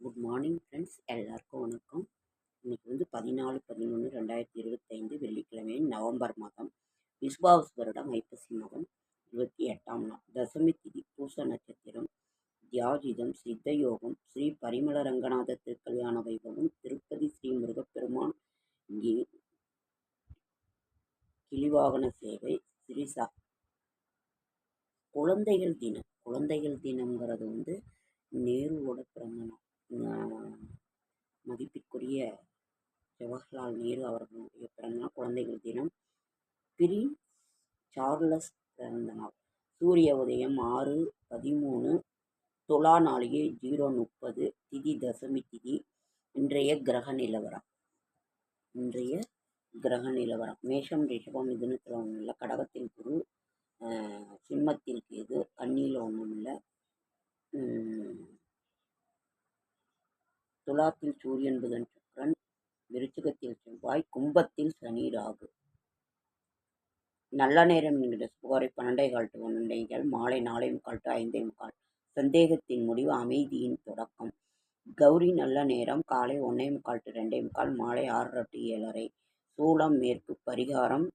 Good morning friends, எல்லாருக்கும் வணக்கம். இன்னைக்கு வந்து 14/11/2025 வெள்ளிக்கிழமை, நவம்பர் மாதம், விஸ்வாவசு வருடம் ஐப்பசி மாதம் 28ஆம் நாள், தசமி திதி, பூச நட்சத்திரம், தியாஜிதம், சித்த யோகம், ஸ்ரீ பரிமள ரங்கநாத திருக்கல்யாண வைபவம், திருப்பதி ஸ்ரீ முருகப்பெருமான் கிளிவாகன சேவை, ஸ்ரீ குழந்தைகள் தினம். குழந்தைகள் தினம்ங்கிறது வந்து நேருவோட பிறந்த நாள். மதிப்பிற்குரிய ஜவஹர்லால் நேரு அவர்களுடைய பிறந்தநாள் குழந்தைகள் தினம். பிரின்ஸ் சார்லஸ் பிறந்த நாள். சூரிய உதயம் 6:13, துலா நாளிகை 0:30, திதி தசமி திதி. இன்றைய கிரக நிலவரம் மேஷம், ரிஷபம், மிதுனத்தில் ஒன்றும் இல்லை, கடகத்தில் குரு, சிம்மத்தில் கேது, கன்னியில் ஒன்றும் இல்லை, துலாத்தில் சூரியன், புதன், சுக்கிரன், விருச்சிகத்தில் செவ்வாய், கும்பத்தில் சனி, ராகு. நல்ல நேரம் என்கிற சுபகாரை 12:15 to 1:15, மாலை 4:45 to 5:45. சந்தேகத்தின் முடிவு அமைதியின் தொடக்கம். கௌரி நல்ல நேரம் காலை 1:45 to 2:45, மாலை 6:30 to 7:30. சூலம் மேற்கு, பரிகாரம்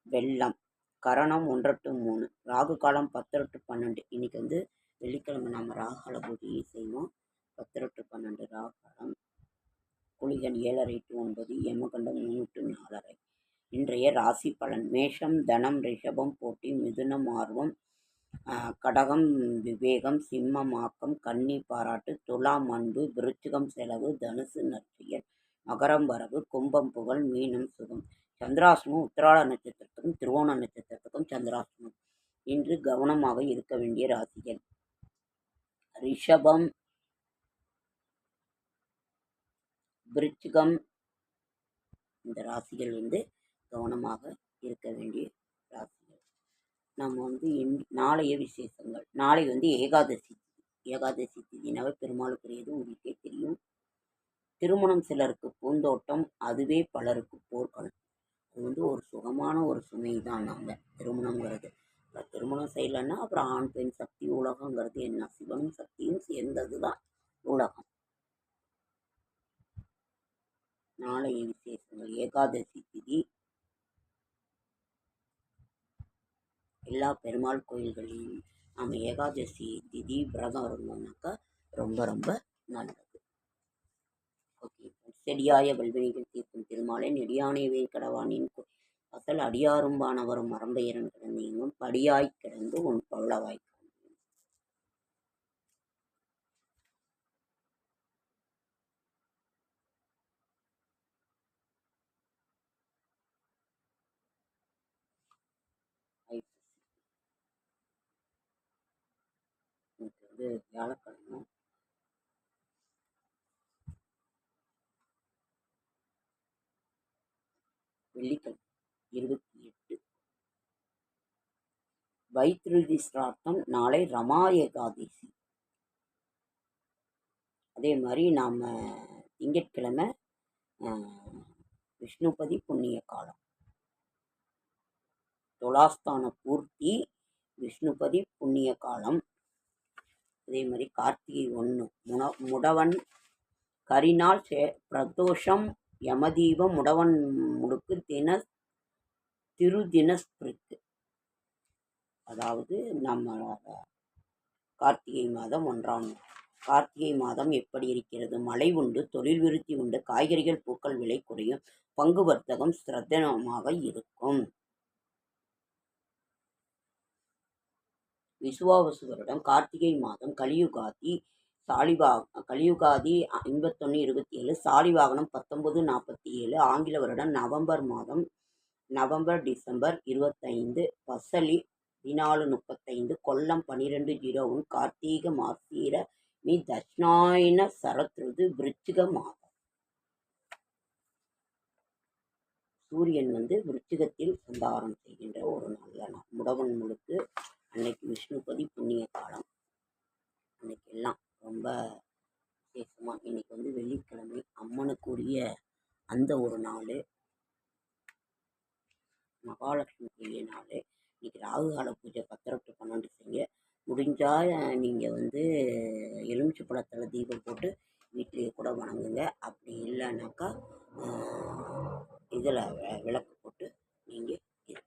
வெள்ளம், கரணம் 1 to 3, ராகு காலம் 10 to 12. இன்னைக்கு வந்து வெள்ளிக்கிழமை நாம் ராகுகால பூஜையை செய்வோம். 10 to 12 ராகு காலம். குளிகன் 7:30 to 9, யமகண்டம் 3 to 4:30. இன்றைய ராசி பலன். மேஷம் தனம், ரிஷபம் போட்டி, மிதுனம் ஆர்வம், கடகம் விவேகம், சிம்மம் ஆக்கம், கன்னி பாராட்டு, துலாம் அன்பு, விருச்சிகம் செலவு, தனுசு நற்செயல், மகரம் வரவு, கும்பம் புகழ், மீனம் சுகம். சந்திராசிரமம் உத்திராட நட்சத்திரத்துக்கும் திருவோண நட்சத்திரத்துக்கும் சந்திராசிரமம். இன்று கவனமாக இருக்க வேண்டிய ராசிகள். ரிஷபம், விருச்சிகம், இந்த ராசிகள் வந்து கவனமாக இருக்க வேண்டிய ராசிகள். நம்ம வந்து நாளைய விசேஷங்கள். நாளை வந்து ஏகாதசி. ஏகாதசி திதினாவே பெருமாளுக்குரியது உங்களுக்கே தெரியும். திருமணம் சிலருக்கு பூந்தோட்டம், அதுவே பலருக்கு போர்க்களம். அது வந்து ஒரு சுகமான ஒரு சுமை தான். நம்ம திருமணங்கிறது திருமணம் செய்யலைன்னா அப்புறம் ஆண் பெண் சக்தி உலகங்கிறது என்ன? சிவனும் சக்தியும் சேர்ந்தது தான் உலகம். நாளைய விசேஷங்கள். ஏகாதசி திதி எல்லா பெருமாள் கோயில்களிலும் நம்ம ஏகாதசி திதி விரதம் இருந்தோம்னாக்கா ரொம்ப ரொம்ப நல்லது. ஓகே, செடியாய வல்வினைகள் தீர்க்கும் திருமாலை நெடியானை வேங்கடவானின் அசல் அடியாரும்பானவரும் மரம்பெயரன் கிடந்தீங்கும் படியாய் கிடந்து உன் பள்ளவாய். வந்து வியாழக்கிழமை. வெள்ளிக்கிழமை 28. வைத்திருதி சிரார்த்தம். நாளை ரமா ஏகாதசி. அதே மாதிரி நாம் திங்கட்கிழமை விஷ்ணுபதி புண்ணிய காலம். துலாஸ்தான பூர்த்தி, விஷ்ணுபதி புண்ணிய காலம். அதே மாதிரி கார்த்திகை 1, முடவன் கரிநாள், பிரதோஷம், யமதீபம், முடவன் முடுக்கு, திருதினஸ்பிரித்து. அதாவது நம்மளோட கார்த்திகை மாதம் 1ஆம் நாள். கார்த்திகை மாதம் எப்படி இருக்கிறது? மழை உண்டு, தொழில் விருத்தி உண்டு, காய்கறிகள் பூக்கள் விலை குறையும், பங்கு வர்த்தகம் சிரத்தனமாக இருக்கும். விசுவாவசு வருடம் கார்த்திகை மாதம், கலியுகாதி 51:27, சாலிவாகனம் 19:47, ஆங்கில வருடம் நவம்பர் மாதம், நவம்பர் டிசம்பர் 25, பசலி 14:35, கொல்லம் 12:01, கார்த்திக மாசீர மீ தட்சிணாயன சரத்ருது, விருச்சிக மாதம். சூரியன் வந்து விருச்சிகத்தில் சந்தாரம் செய்கின்ற ஒரு நல்ல நாள். முடவன் முழுக்கு அன்னைக்கு விஷ்ணுபதி புண்ணிய காலம். அன்னைக்கு எல்லாம் ரொம்ப விசேஷமாக. இன்னைக்கு வந்து வெள்ளிக்கிழமை, அம்மனுக்குரிய அந்த ஒரு நாள், மகாலட்சுமிக்குரிய நாள். இன்னைக்கு ராகுகால பூஜை 10 to 12 செய்ய முடிஞ்சால் நீங்கள் வந்து எலுமிச்சை பழத்தில் தீபம் போட்டு வீட்டிலேயே கூட வணங்குங்க. அப்படி இல்லைனாக்கா இதில் விளக்கு போட்டு நீங்கள் இது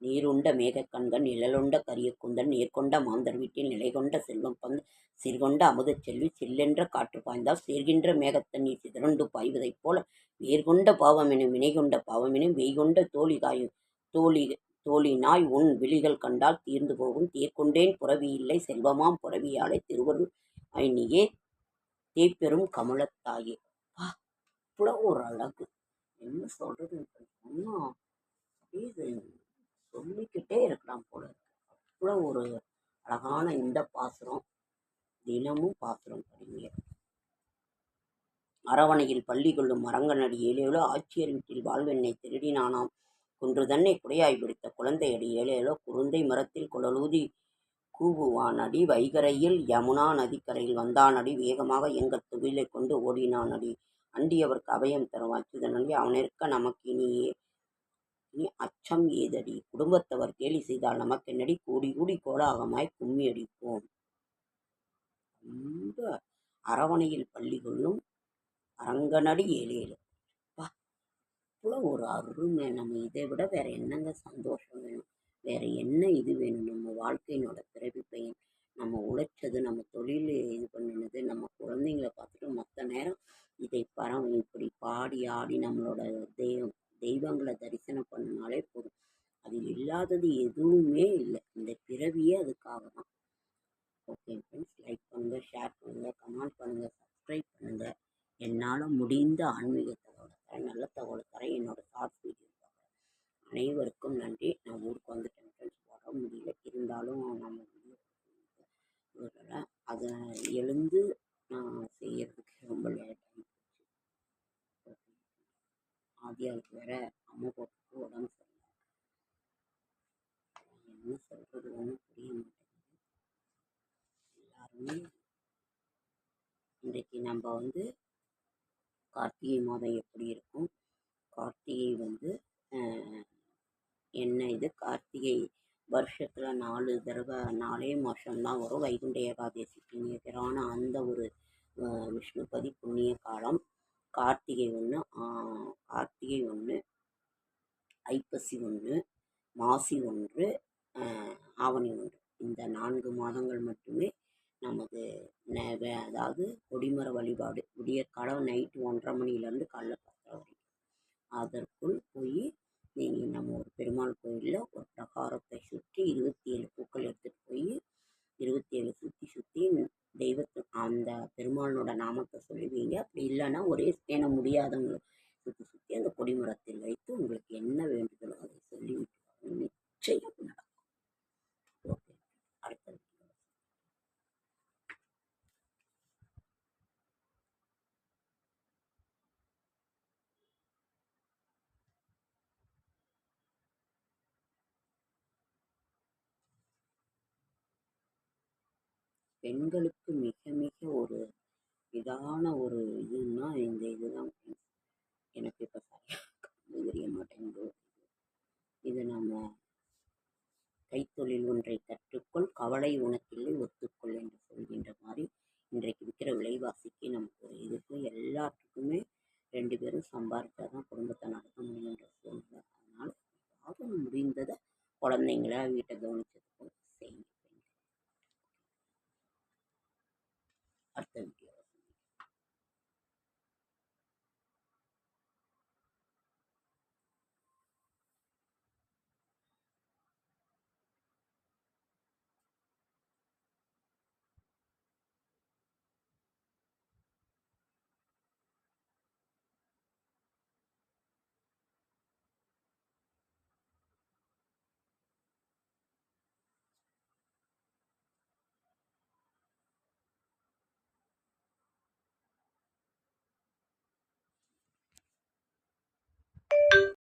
நீருண்ட மேகக்கண்கள் நிழலுண்ட கரியக்கூந்தல் நேர்கொண்ட மாந்தர் வீட்டில் நிலைகொண்ட செல்வம் பந்து சீர்கொண்ட அமுதச் செல்வி சில்லென்ற காற்று பாய்ந்தால் சேர்கின்ற மேகத்தண்ணீர் சிதறுண்டு பாய்வதைப் போல வேர்கொண்ட பாவமெனும் வினைகொண்ட பாவமெனும் வெய்கொண்ட தோழினாய் உன் விழிகள் கண்டால் தீர்ந்து போகும் தேர்கொண்டேன் புரவியில்லை செல்வமாம் புரவியாலே திருவருள் ஐனியே தேய்பெரும் கமலத்தாயே. அவ்வளோ ஒரு அழகு, என்ன சொல்றது, இன்னும் சொல்லிக்கிட்டே இருக்கலாம் போல இருக்கு. அவ்வளோ ஒரு அழகான இந்த பாசுரம். தினமும் பாசுரம் படிங்க. அரவணையில் பள்ளி கொள்ளும் அரங்கனடி ஏழேலோ ஆட்சியர் வீட்டில் வாழ்வெண்ணை திருடினானாம் குன்று தன்னை குடையாய் பிடித்த குழந்தையடி ஏழேலோ குருந்தை மரத்தில் குழலூதி கூவுவானடி வைகரையில் யமுனா நதிக்கரையில் வந்தானடி வேகமாக எங்கள் துகிலை கொண்டு ஓடினானடி அண்டியவர்க்கு அபயம் தரும் அச்சுதனடி அவனிருக்க நமக்கு இனி அச்சம் ஏதடி குடும்பத்தவர் கேலி செய்தால் நமக்கென்னடி கூடி கூடி கோலாகமாய் கும்மி அடிப்போம். ரொம்ப அரவணையில் பள்ளி கொள்ளும் அரங்கனடி ஏழேலோ. அவ்வளோ ஒரு அருமை. நம்ம இதை விட வேற என்னங்க சந்தோஷம் வேணும், வேற என்ன இது வேணும்? நம்ம வாழ்க்கையினோட பிறவி பயன், நம்ம உழைச்சது, நம்ம தொழில் இது பண்ணினது, நம்ம குழந்தைங்களை பார்த்துட்டு மற்ற நேரம் இதை இப்படி பாடி ஆடி நம்மளோட தெய்வங்களை தரிசனம் பண்ணினாலே போதும். அது இல்லாதது எதுவுமே இல்லை. இந்த பிறவியே அதுக்காக தான். ஓகே ஃப்ரெண்ட்ஸ், லைக் பண்ணுங்கள், ஷேர் பண்ணுங்கள், கமெண்ட் பண்ணுங்கள், சப்ஸ்கிரைப் பண்ணுங்கள். என்னால் முடிந்த ஆன்மீக தகவலை தரேன், நல்ல தகவலை தரேன். என்னோட ஷார்ட்ஸ் வீடியோ பார்க்குறேன் அனைவருக்கும் நன்றி. நான் ஊருக்கு வந்துட்டேன் ஃப்ரெண்ட்ஸ், வர முடியல, இருந்தாலும் நம்ம வீடியோ விடலை. அதை எழுந்து நான் செய்யறதுக்கு ரொம்ப லேட் ஆகிடுச்சு. ஆதியாவுக்கு வேற அம்மா போட்டுக்கு உடம்பு சரியில்லை. என்ன சொல்கிறது ஒன்றும் புரிய மாட்டேங்குது. எல்லாருமே இன்றைக்கு நம்ம கார்த்திகை மாதம் எப்படி இருக்கும், கார்த்திகை என்ன இது, கார்த்திகை வருஷத்தில் 4 தடவை 4 மாதம்தான் வரும். வைகுண்ட ஏகாதசிக்கு நிகரான அந்த ஒரு விஷ்ணுபதி புண்ணிய காலம். கார்த்திகை 1, ஐப்பசி 1, மாசி 1, ஆவணி 1, இந்த 4 மாதங்கள் மட்டுமே நமது அதாவது கொடிமர வழிபாடு. விடிய காலம் நைட்டு 1:30 மணிலேருந்து காலைல 10:00 வரைக்கும். அதற்குள் போய் நீங்கள் நம்ம ஒரு பெருமாள் கோயிலில் ஒரு பிரகாரத்தை சுற்றி 27 பூக்கள் எடுத்துகிட்டு போய் 27 சுற்றி அந்த பெருமாளோட நாமத்தை சொல்லுவீங்க. அப்படி இல்லைன்னா ஒரே பேண முடியாதவங்க சுற்றி அந்த கொடிமரத்தில் வைத்து உங்களுக்கு என்ன வேண்டுதலோ அதை சொல்லிவிட்டு நிச்சயம் நடக்கும். ஓகே, அடுத்தது பெண்களுக்கு மிக மிக ஒரு இதான ஒரு இதுன்னா இந்த இதுதான். எனக்கு இப்போ சரியாக தெரிய மாட்டேங்குது. இது நம்ம கைத்தொழில் ஒன்றை கற்றுக்கொள், கவலை உனக்கில்லை ஒத்துக்கொள் என்று சொல்கின்ற மாதிரி இன்றைக்கு விற்கிற விலைவாசிக்கு நமக்கு ஒரு இதுக்கு எல்லாத்துக்குமே 2 பேரும் சம்பாதிச்சா தான் குடும்பத்தை நடத்த முடியுன்ற சூழ்நிலை. அதனால் முடிந்ததை குழந்தைங்கள வீட்டை கவனிச்சு